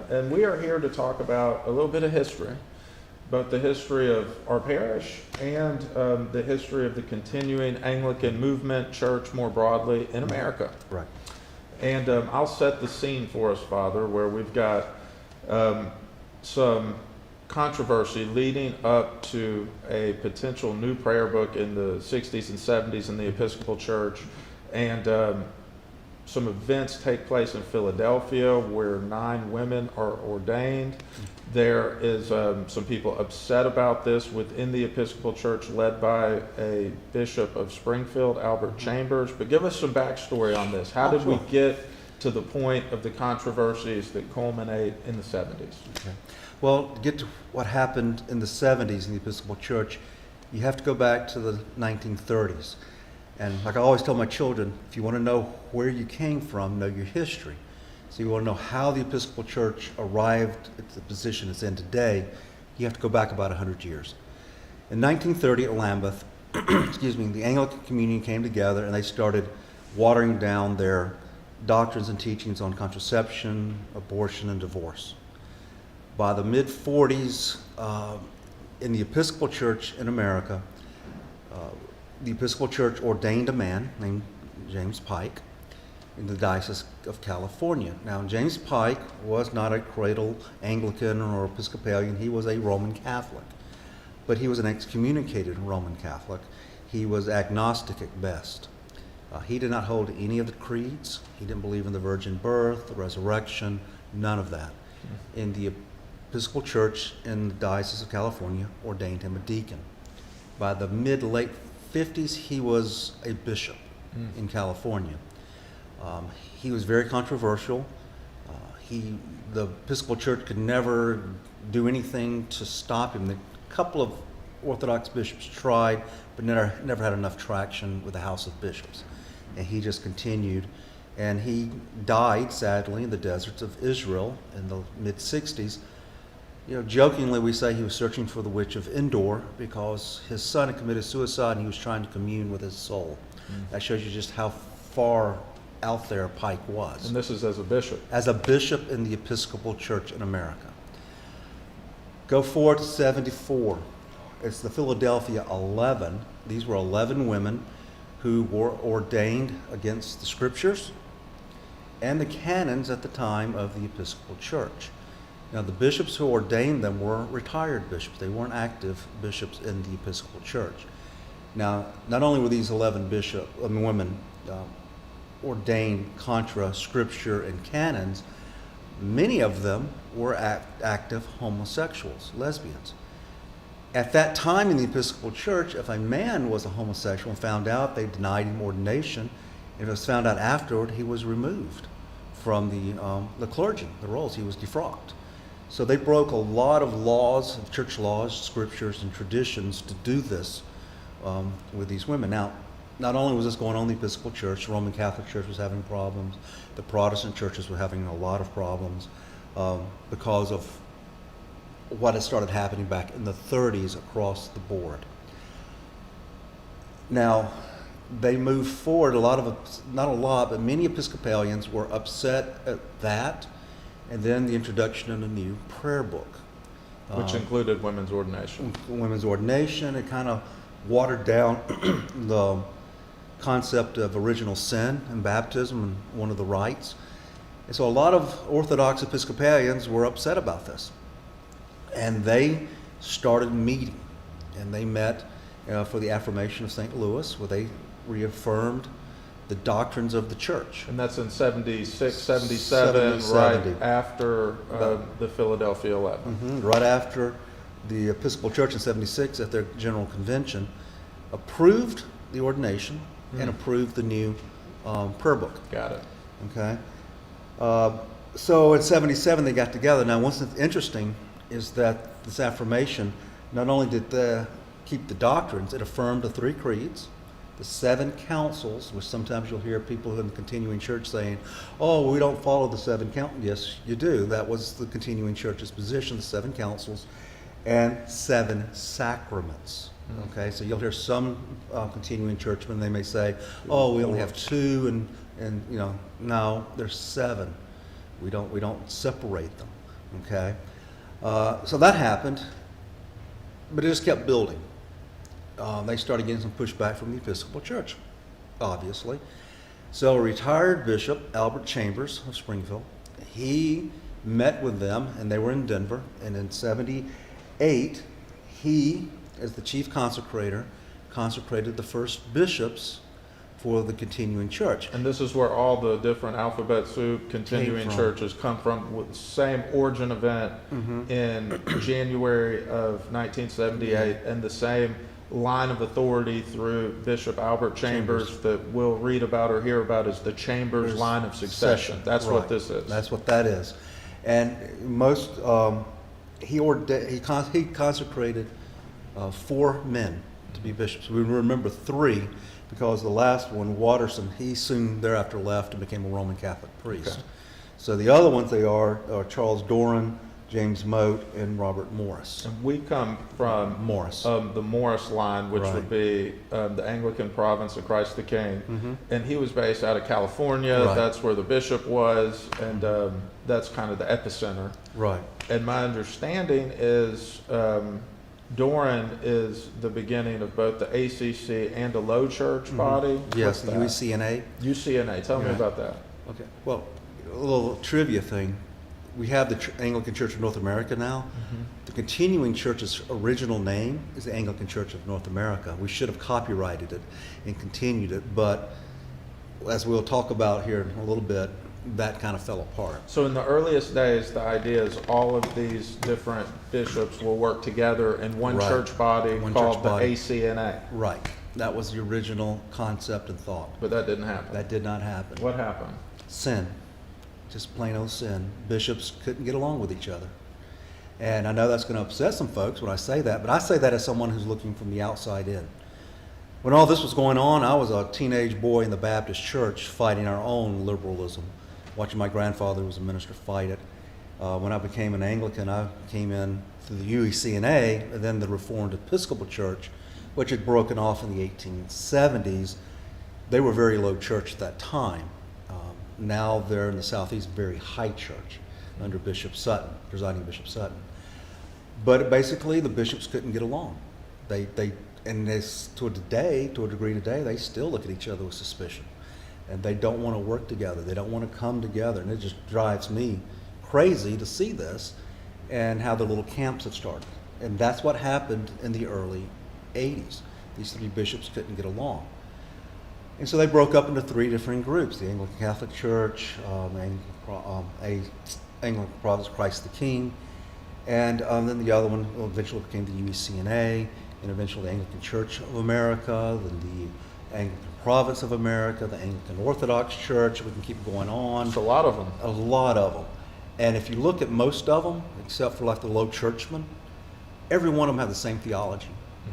And we are here to talk about a little bit of history, both the history of our parish and the history of the continuing Anglican movement, church more broadly in America. Right. And I'll set the scene for us, Father, where we've got some controversy leading up to a potential new prayer book in the 60s and 70s in the Episcopal Church. And some events take place in Philadelphia where 9 women are ordained. There is some people upset about this within the Episcopal Church, led by a bishop of Springfield, Albert Chambers. But give us some backstory on this. How did we get to the point of the controversies that culminate in the 70s? Okay. Well, to get to what happened in the 70s in the Episcopal Church, you have to go back to the 1930s. And like I always tell my children, if you want to know where you came from, know your history. So you want to know how the Episcopal Church arrived at the position it's in today, you have to go back about 100 years. In 1930 at Lambeth, the Anglican Communion came together and they started watering down their doctrines and teachings on contraception, abortion, and divorce. By the mid-40s, in the Episcopal Church in America, the Episcopal Church ordained a man named James Pike in the Diocese of California. Now, James Pike was not a cradle Anglican or Episcopalian. He was a Roman Catholic, but he was an excommunicated Roman Catholic. He was agnostic at best. He did not hold any of the creeds. He didn't believe in the virgin birth, the resurrection, none of that. In the Episcopal Church in the Diocese of California ordained him a deacon. By the mid-late 50s, he was a bishop in California. He was very controversial. The Episcopal Church could never do anything to stop him. A couple of Orthodox bishops tried, but never had enough traction with the House of Bishops. And he just continued. And he died, sadly, in the deserts of Israel in the mid-60s. You know, jokingly, we say he was searching for the witch of Endor because his son had committed suicide and he was trying to commune with his soul. That shows you just how far out there Pike was. And this is as a bishop. As a bishop in the Episcopal Church in America. Go forward to 74. It's the Philadelphia 11. These were 11 women who were ordained against the scriptures and the canons at the time of the Episcopal Church. Now, the bishops who ordained them were retired bishops. They weren't active bishops in the Episcopal Church. Now, not only were these 11 women ordained contra scripture and canons, many of them were active homosexuals, lesbians. At that time in the Episcopal Church, if a man was a homosexual and found out, they denied him ordination. If it was found out afterward, he was removed from the clergy, the rolls. He was defrocked. So they broke a lot of laws, church laws, scriptures, and traditions to do this with these women. Now, not only was this going on in the Episcopal Church, the Roman Catholic Church was having problems. The Protestant churches were having a lot of problems because of what had started happening back in the 30s across the board. Now, they moved forward. Not a lot, but many Episcopalians were upset at that, and then the introduction of a new prayer book. Which included women's ordination. Women's ordination. It kind of watered down the concept of original sin and baptism and one of the rites. And so a lot of Orthodox Episcopalians were upset about this. And they started meeting. And they met for the affirmation of St. Louis, where they reaffirmed the doctrines of the church. And that's in 76, 77, right after the Philadelphia 11. Right after the Episcopal Church in 76 at their General Convention approved the ordination and approved the new prayer book. Got it. Okay. So in 77 they got together. Now what's interesting is that this affirmation not only did they keep the doctrines, it affirmed the 3 creeds, the 7 councils, which sometimes you'll hear people in the continuing church saying, oh, we don't follow the 7 councils. Yes, you do. That was the continuing church's position, the 7 councils, and 7 sacraments. Okay, so you'll hear some continuing churchmen, they may say, oh, we only have 2, and no, there's 7. We don't separate them. Okay, so that happened, but it just kept building. They started getting some pushback from the Episcopal Church, obviously. So a retired bishop, Albert Chambers of Springfield, he met with them, and they were in Denver. And in '78, he, as the chief consecrator, consecrated the first bishops for the continuing church. And this is where all the different alphabet soup continuing from. churches come from, with the same origin event in January of 1978, and the same line of authority through Bishop Albert Chambers that we'll read about or hear about as the Chambers line of succession. That's Right. what this is. That's what that is. And most, he consecrated 4 men to be bishops. We remember 3 because the last one, Watterson, he soon thereafter left and became a Roman Catholic priest. Okay. So the other ones are Charles Doran, James Mote, and Robert Morris. And we come from Morris. the Morris line, which Right. would be the Anglican province of Christ the King. And he was based out of California. Right. That's where the bishop was, and that's kind of the epicenter. Right. And my understanding is Doran is the beginning of both the ACC and a low church body. Yes, the What's that? UCNA. UCNA. Tell me Right. about that. Okay. Well, a little trivia thing. We have the Anglican Church of North America now. The continuing church's original name is the Anglican Church of North America. We should have copyrighted it and continued it, but as we'll talk about here in a little bit, that kind of fell apart. So in the earliest days, the idea is all of these different bishops will work together in one Right. church body One called church the body. ACNA. Right. That was the original concept and thought. But that didn't happen. That did not happen. What happened? Sin. Just plain old sin. Bishops couldn't get along with each other. And I know that's going to upset some folks when I say that, but I say that as someone who's looking from the outside in. When all this was going on, I was a teenage boy in the Baptist church fighting our own liberalism, watching my grandfather, who was a minister, fight it. When I became an Anglican, I came in through the UECNA and then the Reformed Episcopal Church, which had broken off in the 1870s. They were very low church at that time. Now they're in the Southeast, very high church under Bishop Sutton, presiding Bishop Sutton. But basically, the bishops couldn't get along. And to a degree today, they still look at each other with suspicion. And they don't want to work together. They don't want to come together. And it just drives me crazy to see this and how the little camps have started. And that's what happened in the early 80s. These 3 bishops couldn't get along. And so they broke up into 3 different groups: the Anglican Catholic Church, Anglican Province of Christ the King, and then the other one eventually became the UECNA, and eventually the Anglican Church of America, then the Anglican Province of America, the Anglican Orthodox Church. We can keep going on. There's a lot of them. A lot of them. And if you look at most of them, except for like the low churchmen, every one of them have the same theology.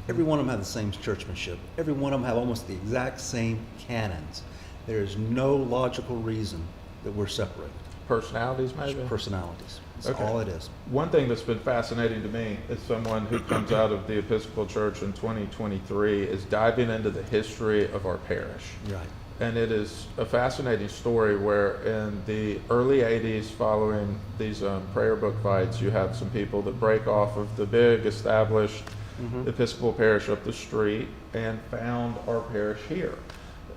Every one of them have the same churchmanship. Every one of them have almost the exact same canons. There is no logical reason that we're separated. Personalities, maybe? Personalities. That's Okay. all it is. One thing that's been fascinating to me as someone who comes out of the Episcopal Church in 2023 is diving into the history of our parish. Right. And it is a fascinating story where in the early 80s, following these prayer book fights, you have some people that break off of the big established Episcopal parish up the street and found our parish here.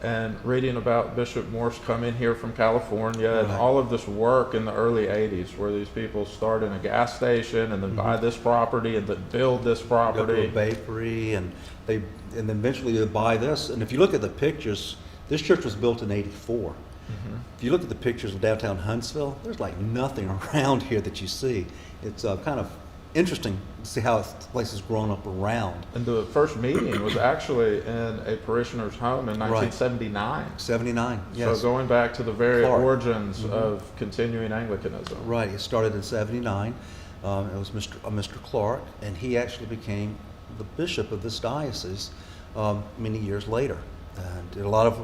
And reading about Bishop Morse coming here from California and Right. all of this work in the early 80s where these people start in a gas station and then buy this property and then build this Go to property. a bakery, and then eventually they buy this. And if you look at the pictures, this church was built in '84. If you look at the pictures of downtown Huntsville, there's like nothing around here that you see. It's kind of interesting to see how this place has grown up around. And the first meeting was actually in a parishioner's home in 1979. 79, yes. So going back to the very Clark. origins of continuing Anglicanism. Right, it started in '79. It was Mr. Clark, and he actually became the bishop of this diocese many years later. And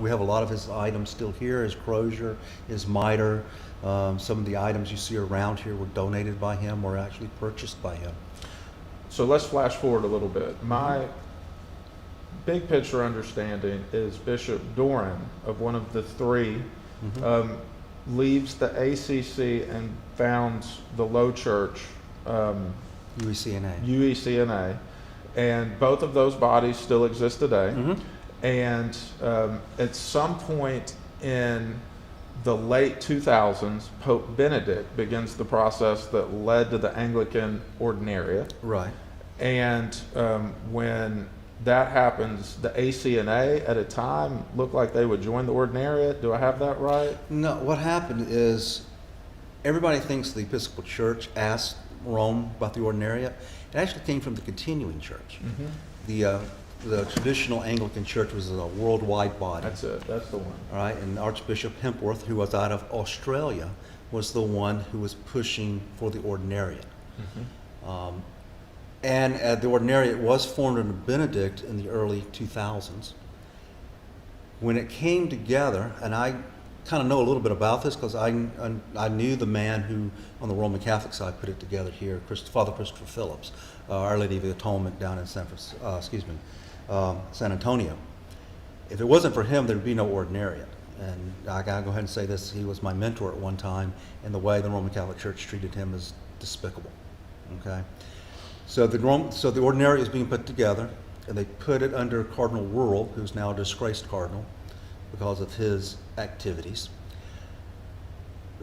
we have a lot of his items still here, his crozier, his mitre. Some of the items you see around here were donated by him or actually purchased by him. So let's flash forward a little bit. My big picture understanding is Bishop Doran, of one of the 3, leaves the ACC and founds the Low Church, UECNA. UECNA, and both of those bodies still exist today. Mhm. And at some point in the late 2000s, Pope Benedict begins the process that led to the Anglican Ordinariate. Right. And when that happens, the ACNA at a time looked like they would join the Ordinariate. Do I have that right? No, what happened is everybody thinks the Episcopal Church asked Rome about the Ordinariate. It actually came from the Continuing Church. Mm-hmm. The traditional Anglican Church was a worldwide body. That's it. That's the one. All right, and Archbishop Hempworth, who was out of Australia, was the one who was pushing for the Ordinariate. Mm-hmm. And the Ordinariate was formed under Benedict in the early 2000s. When it came together, and I kind of know a little bit about this because I knew the man who, on the Roman Catholic side, put it together here, Father Christopher Phillips, Our Lady of the Atonement down in San Antonio. If it wasn't for him, there would be no Ordinariate. And I got to go ahead and say this, he was my mentor at one time, and the way the Roman Catholic Church treated him is despicable. Okay? So the Ordinariate is being put together, and they put it under Cardinal Wuerl, who's now a disgraced cardinal because of his activities.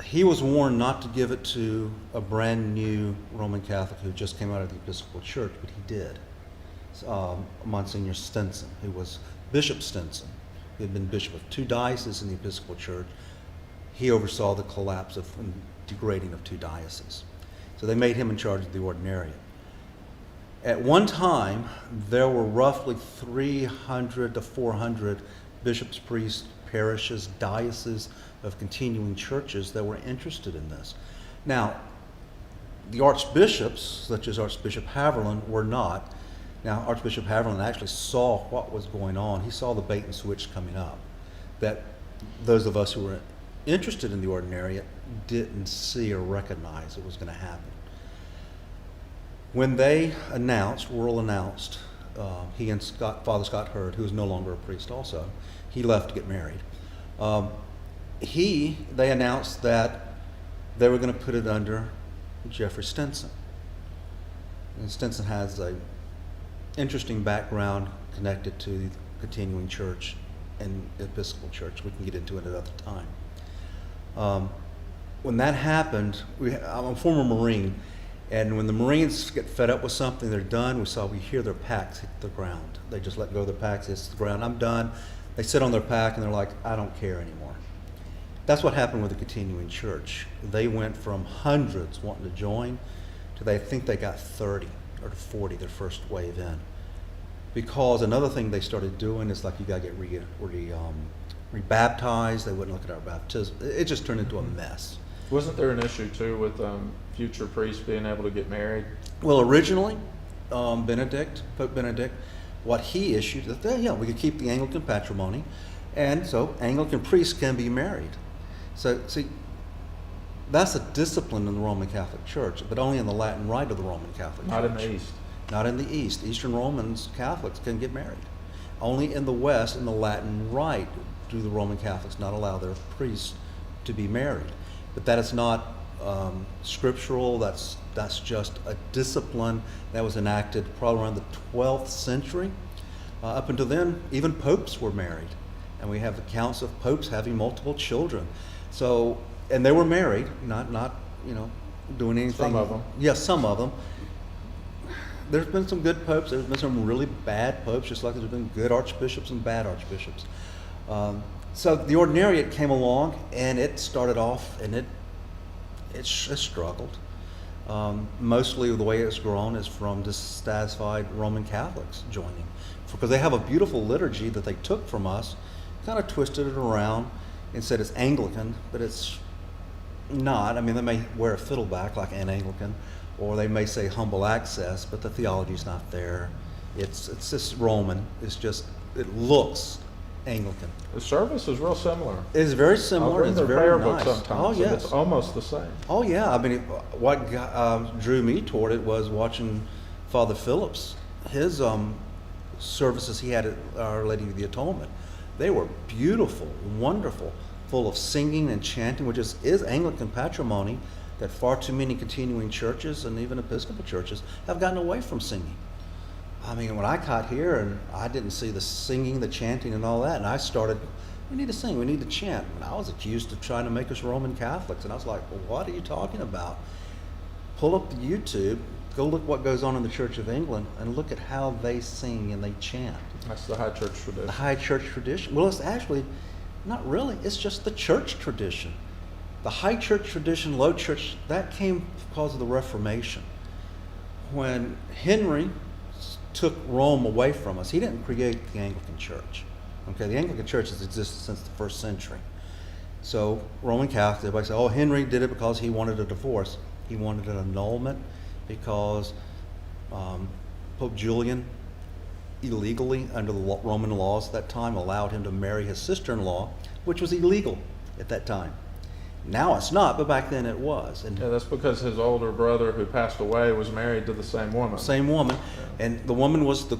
He was warned not to give it to a brand new Roman Catholic who just came out of the Episcopal Church, but he did. Monsignor Stinson, who was Bishop Stinson, who had been bishop of 2 dioceses in the Episcopal Church. He oversaw the collapse and degrading of 2 dioceses. So they made him in charge of the Ordinariate. At one time, there were roughly 300 to 400 bishops, priests, parishes, dioceses of continuing churches that were interested in this. Now, the archbishops, such as Archbishop Haverland, were not. Now, Archbishop Haverland actually saw what was going on. He saw the bait and switch coming up, that those of us who were interested in the Ordinariate didn't see or recognize it was going to happen. When they announced, Wuerl announced, he and Father Scott Hurd, who is no longer a priest also, he left to get married. They announced that they were going to put it under Jeffrey Stinson. And Stinson has a interesting background connected to the Continuing Church and the Episcopal Church. We can get into it another time. When that happened, I'm a former Marine, and when the Marines get fed up with something, they're done, we hear their packs hit the ground. They just let go of their packs, hits the ground. I'm done. They sit on their pack and they're like, I don't care anymore. That's what happened with the Continuing Church. They went from hundreds wanting to join to they think they got 30 or 40 their first wave in. Because another thing they started doing is like, you got to get rebaptized. They wouldn't look at our baptism. It just turned into a mess. Wasn't there an issue too with future priests being able to get married? Well, originally, Pope Benedict, what he issued, that we could keep the Anglican patrimony, and so Anglican priests can be married. So, see, that's a discipline in the Roman Catholic Church, but only in the Latin Rite of the Roman Catholic Church. Not in the East. Not in the East. Eastern Romans, Catholics, can get married. Only in the West, in the Latin Rite, do the Roman Catholics not allow their priests to be married. But that is not scriptural. That's just a discipline that was enacted probably around the 12th century. Up until then, even popes were married, and we have accounts of popes having multiple children. So, and they were married, not doing anything. Some of them. Yes, some of them. There's been some good popes. There's been some really bad popes, just like there's been good archbishops and bad archbishops. So the Ordinariate came along, and it started off, and it struggled. Mostly the way it's grown is from dissatisfied Roman Catholics joining, because they have a beautiful liturgy that they took from us, kind of twisted it around and said it's Anglican, but it's not. I mean, they may wear a fiddleback like an Anglican, or they may say humble access, but the theology's not there. It's just Roman. It looks Anglican. The service is real similar. It is very similar. I'll bring It's their very prayer nice. book sometimes, Oh and yes. it's almost the same. Oh yeah. I mean, what drew me toward it was watching Father Phillips. His services he had at Our Lady of the Atonement. They were beautiful, wonderful. full of singing and chanting, which is Anglican patrimony, that far too many continuing churches and even Episcopal churches have gotten away from singing. I mean, when I got here and I didn't see the singing, the chanting and all that, and I started, we need to sing, we need to chant. And I was accused of trying to make us Roman Catholics. And I was like, well, what are you talking about? Pull up the YouTube, go look what goes on in the Church of England, and look at how they sing and they chant. That's the high church tradition. The high church tradition. Well, it's actually not really. It's just the church tradition. The high church tradition, low church, that came because of the Reformation. When Henry took Rome away from us, he didn't create the Anglican Church. Okay, the Anglican Church has existed since the 1st century. So Roman Catholics, everybody say, oh, Henry did it because he wanted a divorce. He wanted an annulment because Pope Julian illegally, under the Roman laws at that time, allowed him to marry his sister-in-law, which was illegal at that time. Now it's not, but back then it was. And Yeah, that's because his older brother who passed away was married to the same woman. same woman, Yeah. and the woman was the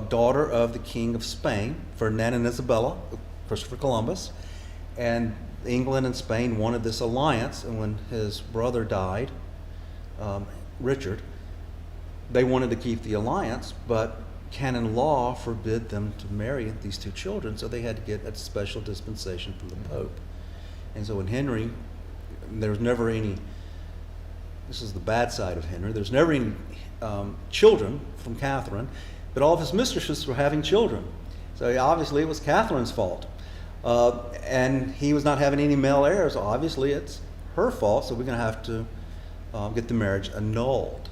daughter of the King of Spain, Ferdinand and Isabella, Christopher Columbus, and England and Spain wanted this alliance. And when his brother died, Richard, they wanted to keep the alliance, but canon law forbid them to marry these two children, so they had to get a special dispensation from the Pope. And so when Henry, there was never any, this is the bad side of Henry, there's never any children from Catherine, but all of his mistresses were having children. So obviously it was Catherine's fault. And he was not having any male heirs. Obviously it's her fault, so we're going to have to get the marriage annulled.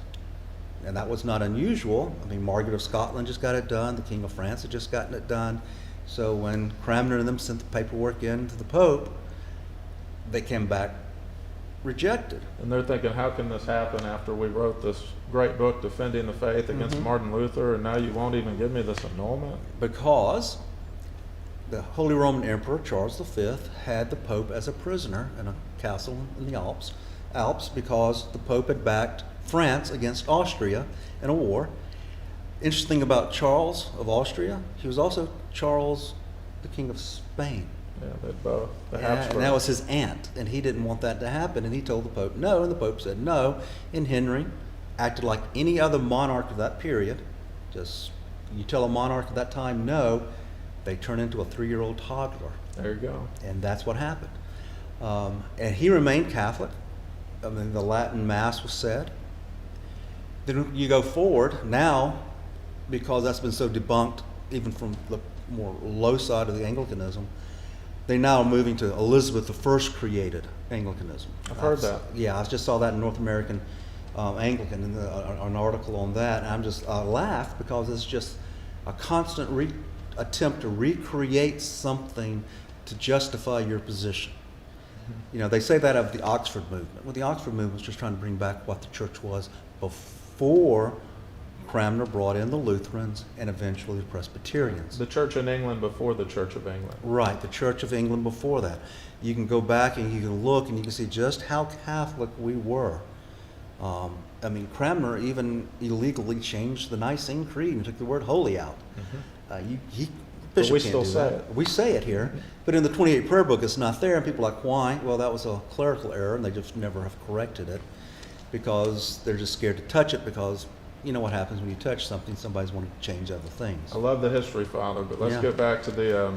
And that was not unusual. I mean, Margaret of Scotland just got it done. The King of France had just gotten it done. So when Cranmer and them sent the paperwork in to the Pope, they came back rejected. And they're thinking, how can this happen after we wrote this great book defending the faith against Mhm. Martin Luther, and now you won't even give me this annulment? Because the Holy Roman Emperor Charles V had the Pope as a prisoner in a castle in the Alps, because the Pope had backed France against Austria in a war. Interesting about Charles of Austria, he was also Charles, the King of Spain. Yeah, they both. The Yeah, Habsburgs. and that was his aunt, and he didn't want that to happen, and he told the Pope no, and the Pope said no, and Henry acted like any other monarch of that period. Just, you tell a monarch at that time no, they turn into a 3-year-old toddler, There you go. and that's what happened. And he remained Catholic. I mean, the Latin Mass was said. Then you go forward now, because that's been so debunked, even from the more low side of the Anglicanism, they now are moving to Elizabeth I created Anglicanism. I've heard that. Yeah, I just saw that in North American Anglican, in an article on that, and I laugh because it's just a constant attempt to recreate something to justify your position. You know, they say that of the Oxford movement. Well, the Oxford movement was just trying to bring back what the church was before Cranmer brought in the Lutherans and eventually the Presbyterians. The Church in England before the Church of England. Right, the Church of England before that. You can go back and you can look and you can see just how Catholic we were. I mean, Cranmer even illegally changed the Nicene Creed and took the word holy out. But we can't still do say that. it. We say it here, but in the 28 Prayer Book it's not there, and people are like, why? Well, that was a clerical error, and they just never have corrected it because they're just scared to touch it, because you know what happens when you touch something, somebody's wanting to change other things. I love the history, Father, but let's Yeah. get back to the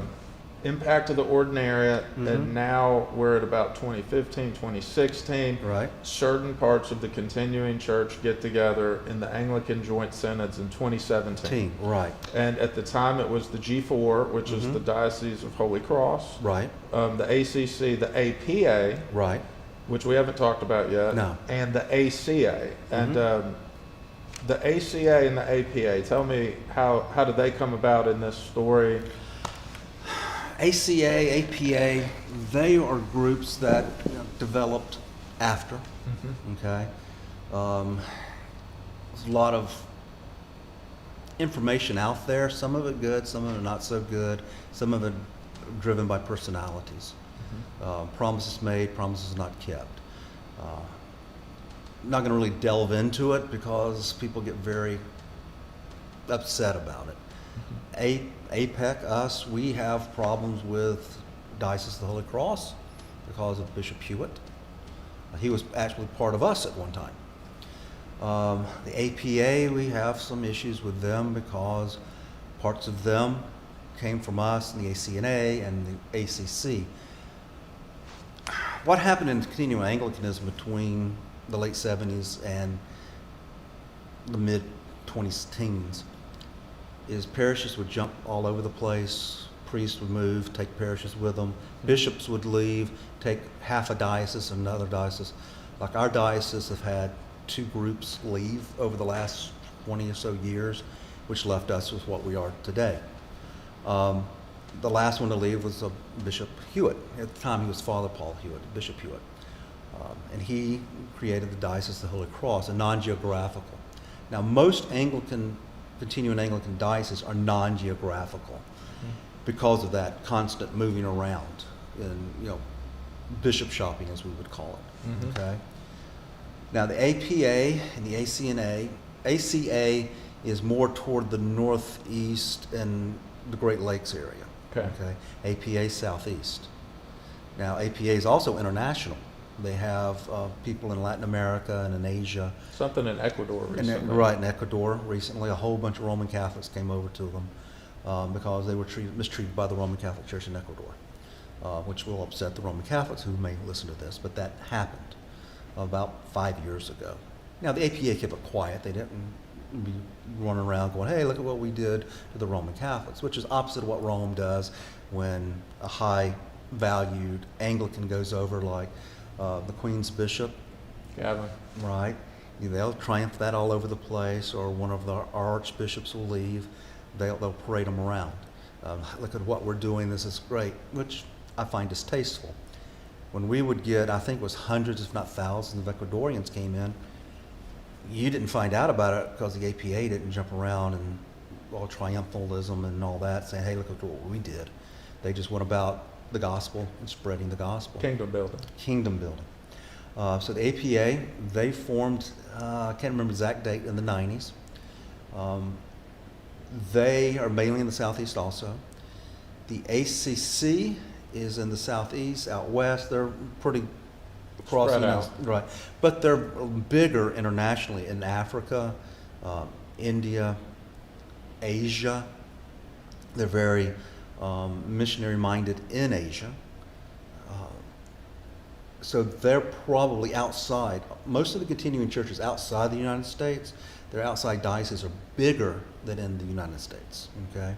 impact of the ordinariate. Mhm. And now we're at about 2015, 2016. Right? Certain parts of the continuing church get together in the Anglican Joint Synods in 2017. Right, And at the time it was the G4, which is Mhm. the Diocese of Holy Cross, right, the ACC, the APA, right. which we haven't talked about yet, No. and the ACA. And the ACA and the APA, tell me how did they come about in this story? ACA, APA, they are groups that developed after. Okay, there's a lot of information out there. Some of it good, some of it not so good. Some of it driven by personalities. Promises made, promises not kept. Not going to really delve into it because people get very upset about it. APEC, us, we have problems with Diocese of the Holy Cross. because of Bishop Hewitt. He was actually part of us at one time. The APA, we have some issues with them because parts of them came from us, and the ACNA and the ACC. What happened in continuing Anglicanism between the late 70s and the mid 2010s is parishes would jump all over the place, priests would move, take parishes with them, bishops would leave, take half a diocese and another diocese. Like our diocese have had 2 groups leave over the last 20 or so years, which left us with what we are today. The last one to leave was Bishop Hewitt. At the time, he was Father Paul Hewitt, Bishop Hewitt. And he created the Diocese of the Holy Cross, a non-geographical. Now, most continuing Anglican dioceses are non-geographical because of that constant moving around and, bishop shopping, as we would call it. Okay. Now, the APA and the ACA is more toward the northeast and the Great Lakes area. Okay. APA southeast. Now, APA is also international. They have people in Latin America and in Asia. Something in Ecuador recently. Right, in Ecuador recently. A whole bunch of Roman Catholics came over to them because they were mistreated by the Roman Catholic Church in Ecuador, which will upset the Roman Catholics who may listen to this, but that happened about 5 years ago. Now, the APA kept it quiet. They didn't be running around going, hey, look at what we did to the Roman Catholics, which is opposite of what Rome does when a high-valued Anglican goes over, like the Queen's Bishop. Gavin. Right. They'll triumph that all over the place, or one of our archbishops will leave. They'll parade them around. Look at what we're doing. This is great, which I find distasteful. When we would get, I think it was hundreds, if not thousands, of Ecuadorians came in, you didn't find out about it because the APA didn't jump around and all triumphalism and all that, saying, hey, look at what we did. They just went about the gospel and spreading the gospel. Kingdom building. Kingdom building. So the APA, they formed, I can't remember the exact date, in the 90s. They are mainly in the southeast also. The ACC is in the southeast, out west. They're pretty across Spread the out. right, but they're bigger internationally in Africa, India, Asia. They're very missionary-minded in Asia. So they're probably outside. Most of the continuing churches outside the United States, their outside dioceses are bigger than in the United States. Okay,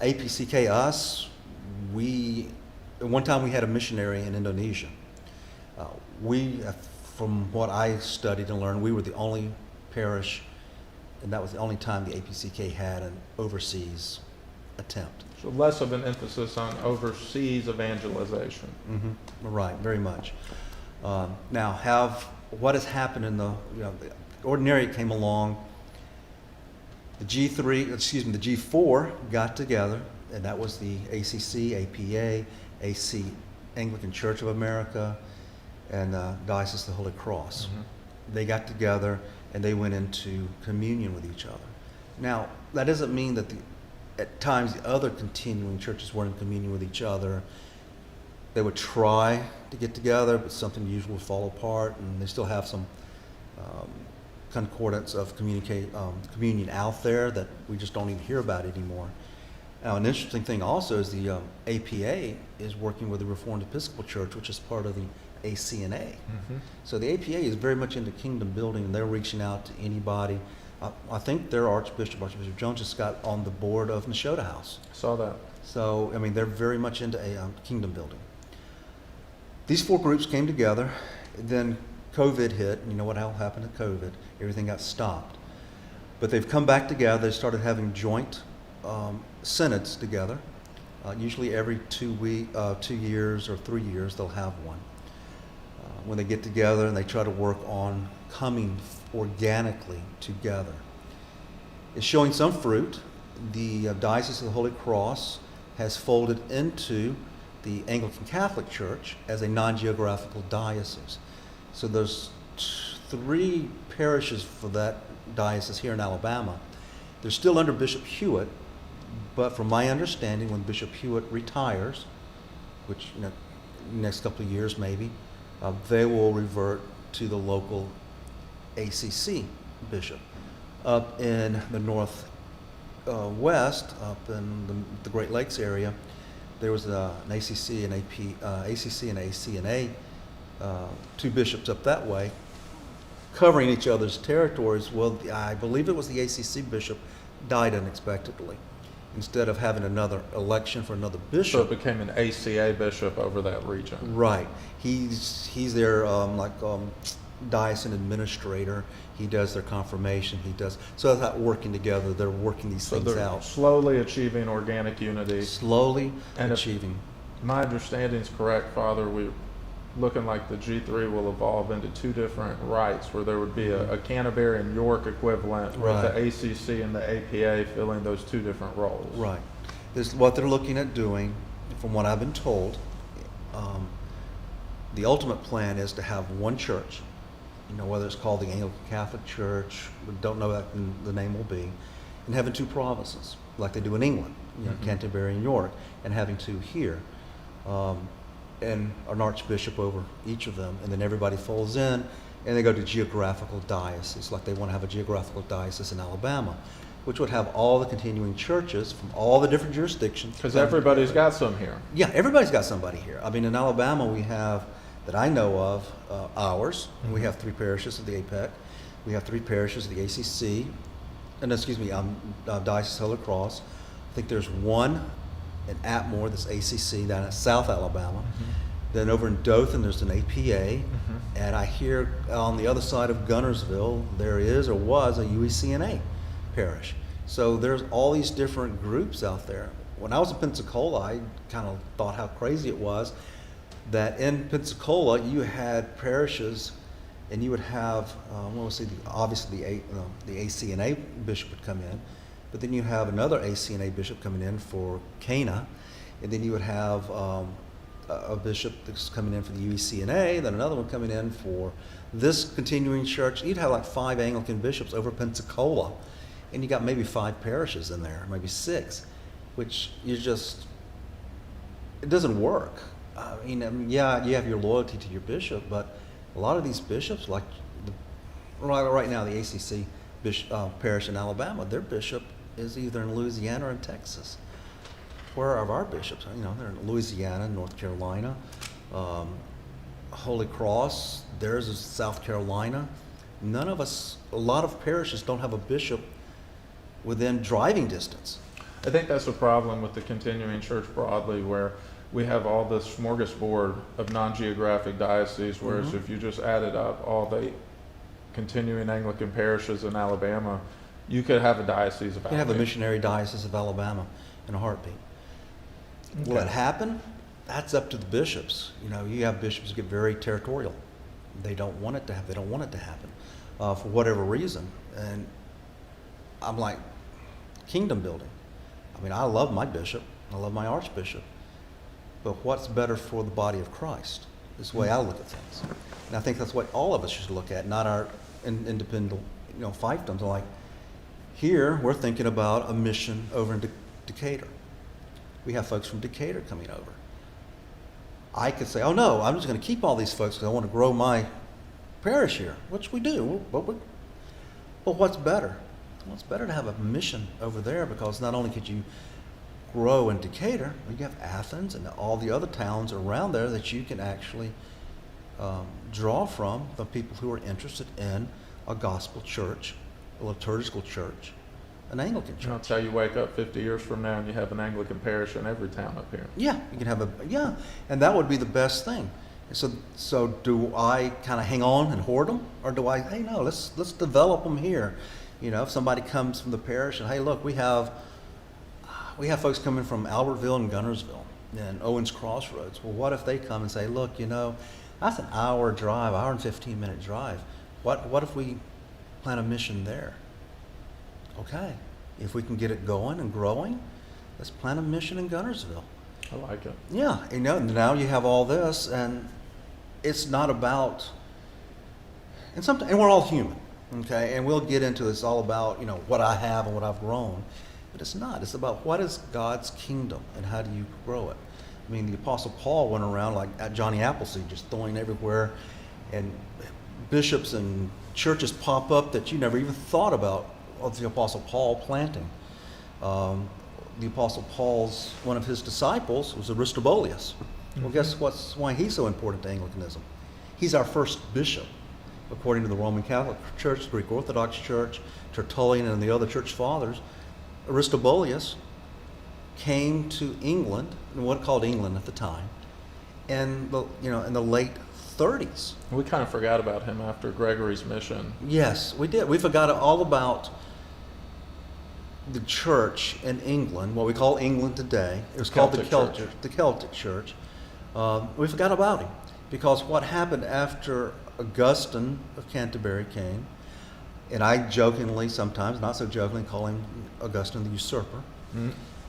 APCK, us, at one time we had a missionary in Indonesia. From what I studied and learned, we were the only parish, and that was the only time the APCK had an overseas attempt. So less of an emphasis on overseas evangelization. Right, very much. Now, what has happened in the Ordinariate came along. The G4 got together, and that was the ACC, APA, AC, Anglican Church of America, and Diocese of the Holy Cross. They got together and they went into communion with each other. Now, that doesn't mean that at times the other continuing churches weren't in communion with each other. They would try to get together, but something usually would fall apart, and they still have some concordance of communion out there that we just don't even hear about anymore. Now, an interesting thing also is the APA is working with the Reformed Episcopal Church, which is part of the ACNA. So the APA is very much into kingdom building, and they're reaching out to anybody. I think their Archbishop Jones, just got on the board of Nashotah House. Saw that. So, I mean, they're very much into kingdom building. These 4 groups came together, then COVID hit, and you know what happened to COVID? Everything got stopped. But they've come back together. They started having joint synods together. Usually every 2 years or 3 years, they'll have one. When they get together and they try to work on coming organically together. It's showing some fruit. The Diocese of the Holy Cross has folded into the Anglican Catholic Church as a non-geographical diocese. So there's 3 parishes for that diocese here in Alabama. They're still under Bishop Hewitt, but from my understanding, when Bishop Hewitt retires, which next couple of years maybe, they will revert to the local ACC bishop. Up in the north west, up in the Great Lakes area, there was an ACC and ACC and ACNA, two bishops up that way, covering each other's territories. Well, I believe it was the ACC bishop died unexpectedly. Instead of having another election for another So bishop, it became an ACA bishop over that region. right? He's their diocesan administrator. He does their confirmation. He does so that's working together. They're working these So things they're out slowly achieving organic unity. slowly, And if- achieving. My understanding is correct, Father. We're looking like the G3 will evolve into two different rites, where there would be a Canterbury and York equivalent, with the Right. ACC and the APA filling those two different roles. Right. This is what they're looking at doing, from what I've been told. The ultimate plan is to have one church, whether it's called the Anglican Catholic Church, we don't know what the name will be, and having two provinces, like they do in England, Mhm. Canterbury and York, and having two here, and an archbishop over each of them, and then everybody folds in, and they go to geographical dioceses, like they want to have a geographical diocese in Alabama, which would have all the continuing churches from all the different jurisdictions. Because everybody's got some here. Yeah, everybody's got somebody here. I mean, in Alabama, we have, that I know of, ours. We have 3 parishes of the APEC. We have 3 parishes of the ACC, Diocese of Holy Cross. I think there's one in Atmore, that's ACC, down in South Alabama. Then over in Dothan, there's an APA. And I hear on the other side of Gunnersville, there is or was a UECNA parish. So there's all these different groups out there. When I was in Pensacola, I kind of thought how crazy it was that in Pensacola you had parishes, and you would have, obviously the ACNA bishop would come in, but then you have another ACNA bishop coming in for Cana, and then you would have a bishop that's coming in for the UECNA, then another one coming in for this continuing church. You'd have like 5 Anglican bishops over Pensacola, and you got maybe 5 parishes in there, maybe 6, which it doesn't work. I mean, yeah, you have your loyalty to your bishop, but a lot of these bishops, like right now, the ACC parish in Alabama, their bishop is either in Louisiana or in Texas. Where are our bishops? They're in Louisiana, North Carolina. Holy Cross, theirs is South Carolina. A lot of parishes don't have a bishop within driving distance. I think that's a problem with the continuing church broadly, where we have all this smorgasbord of non-geographic dioceses, whereas if you just added up all the continuing Anglican parishes in Alabama, you could have a diocese of You Alabama. have a missionary diocese of Alabama in a heartbeat. Will it happen? That's up to the bishops. You have bishops who get very territorial. They don't want it to happen. They don't want it to happen for whatever reason. And I'm like, kingdom building. I mean, I love my bishop. I love my archbishop. But what's better for the body of Christ? Is the way I look at things. And I think that's what all of us should look at, not our independent, fiefdoms. Like, here, we're thinking about a mission over in Decatur. We have folks from Decatur coming over. I could say, oh no, I'm just going to keep all these folks because I want to grow my parish here, which we do. But what's better? Well, it's better to have a mission over there, because not only could you grow in Decatur, but you have Athens and all the other towns around there that you can actually draw from, the people who are interested in a gospel church, a liturgical church, an Anglican church. That's how you wake up 50 years from now and you have an Anglican parish in every town up here. Yeah, you can have and that would be the best thing. So do I kind of hang on and hoard them, or do I? Hey, no, let's develop them here. If somebody comes from the parish and, hey, look, we have folks coming from Albertville and Gunnersville and Owens Crossroads. Well, what if they come and say, look, that's an hour and 15-minute drive. What if we plan a mission there? Okay, if we can get it going and growing, let's plan a mission in Gunnersville. I like it. Yeah, now you have all this, and it's not about, and we're all human, okay? And we'll get into this all about, what I have and what I've grown, but it's not. It's about what is God's kingdom and how do you grow it. I mean, the Apostle Paul went around like at Johnny Appleseed, just throwing everywhere, and bishops and churches pop up that you never even thought about of the Apostle Paul planting. The Apostle Paul's, one of his disciples was Aristobulus. Well, guess why he's so important to Anglicanism? He's our first bishop, according to the Roman Catholic Church, Greek Orthodox Church, Tertullian, and the other church fathers. Aristobulus came to England, and what called England at the time, in the late 30s. We kind of forgot about him after Gregory's mission. Yes, we did. We forgot all about the church in England, what we call England today. It was called the Celtic Church. We forgot about him because what happened after Augustine of Canterbury came, and I jokingly sometimes, not so jokingly, call him Augustine the usurper,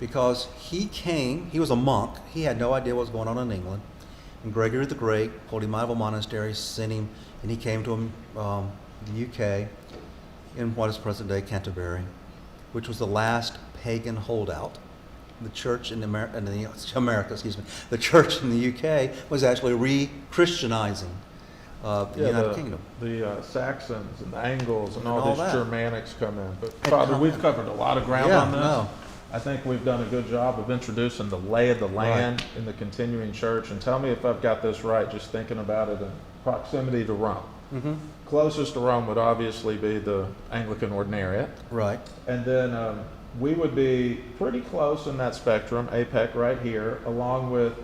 because he came, he was a monk, he had no idea what was going on in England, and Gregory the Great pulled him out of a monastery, sent him, and he came to the UK in what is present-day Canterbury, which was the last pagan holdout. The church in America, the church in the UK was actually re-Christianizing the United Kingdom. The Saxons and the Angles and all all these that. Germanics come in. But Father, we've covered a lot of ground on this. No. I think we've done a good job of introducing the lay of the land in the continuing church. And tell me if I've got this right, just thinking about it in proximity to Rome. Mm-hmm. Closest to Rome would obviously be the Anglican Ordinariate. Right. And then we would be pretty close in that spectrum, APEC right here, along with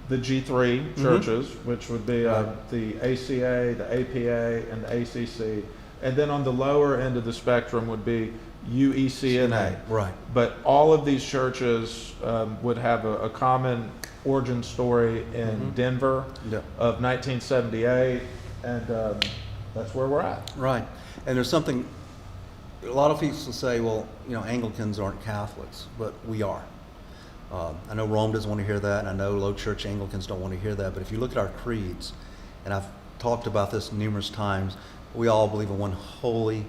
the G3 churches, which would be the ACA, the APA, and the ACC. And then on the lower end of the spectrum would be UECNA. Right. But all of these churches would have a common origin story in Denver of 1978, and that's where we're at. Right. And there's something, a lot of people say, well, Anglicans aren't Catholics, but we are. I know Rome doesn't want to hear that, and I know low church Anglicans don't want to hear that, but if you look at our creeds, and I've talked about this numerous times, we all believe in one holy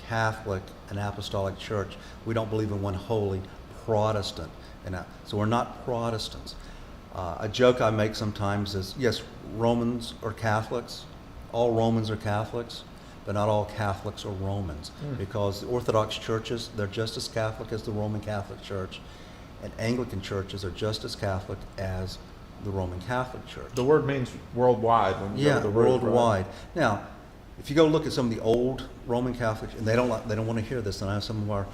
Catholic and apostolic church. We don't believe in one holy Protestant. So we're not Protestants. A joke I make sometimes is, yes, Romans are Catholics. All Romans are Catholics, but not all Catholics are Romans. Because the Orthodox churches, they're just as Catholic as the Roman Catholic Church. And Anglican churches are just as Catholic as the Roman Catholic Church. The word means worldwide. When you go to the root, worldwide. Right? Now, if you go look at some of the old Roman Catholics, and they don't want to hear this, and I have some of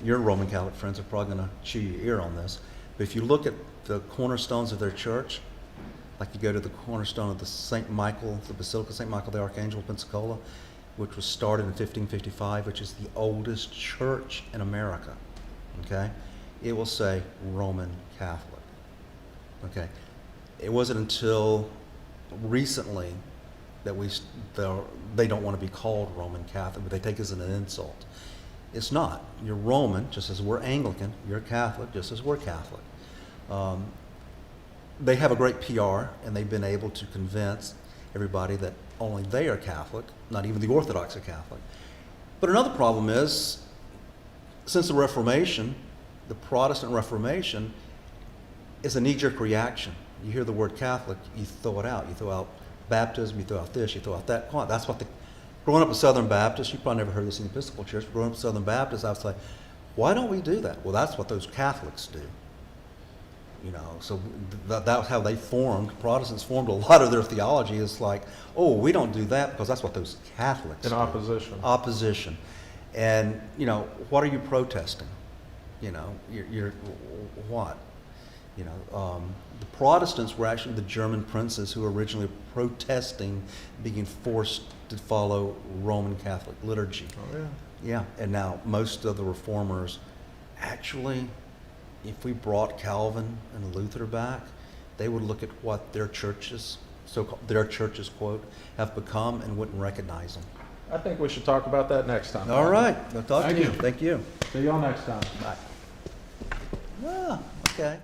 your Roman Catholic friends are probably going to chew your ear on this, but if you look at the cornerstones of their church, like you go to the cornerstone of the St. Michael, the Basilica of St. Michael the Archangel of Pensacola, which was started in 1555, which is the oldest church in America, okay? It will say Roman Catholic, okay? It wasn't until recently that they don't want to be called Roman Catholic, but they take it as an insult. It's not. You're Roman, just as we're Anglican. You're Catholic, just as we're Catholic. They have a great PR, and they've been able to convince everybody that only they are Catholic, not even the Orthodox are Catholic. But another problem is, since the Reformation, the Protestant Reformation is a knee-jerk reaction. You hear the word Catholic, you throw it out. You throw out baptism, you throw out this, you throw out that. That's what growing up a Southern Baptist, you probably never heard this in the Episcopal Church, growing up a Southern Baptist, I was like, why don't we do that? Well, that's what those Catholics do. So that's how they formed. Protestants formed a lot of their theology. Is like, oh, we don't do that because that's what those Catholics do. Opposition. And, what are you protesting? You're what? The Protestants were actually the German princes who were originally protesting being forced to follow Roman Catholic liturgy. Oh, yeah. Yeah, and now most of the reformers, actually, if we brought Calvin and Luther back, they would look at what their churches, quote, have become and wouldn't recognize them. I think we should talk about that next time. All right, I'll talk to you. Thank you. See y'all next time. Bye. Ah, okay.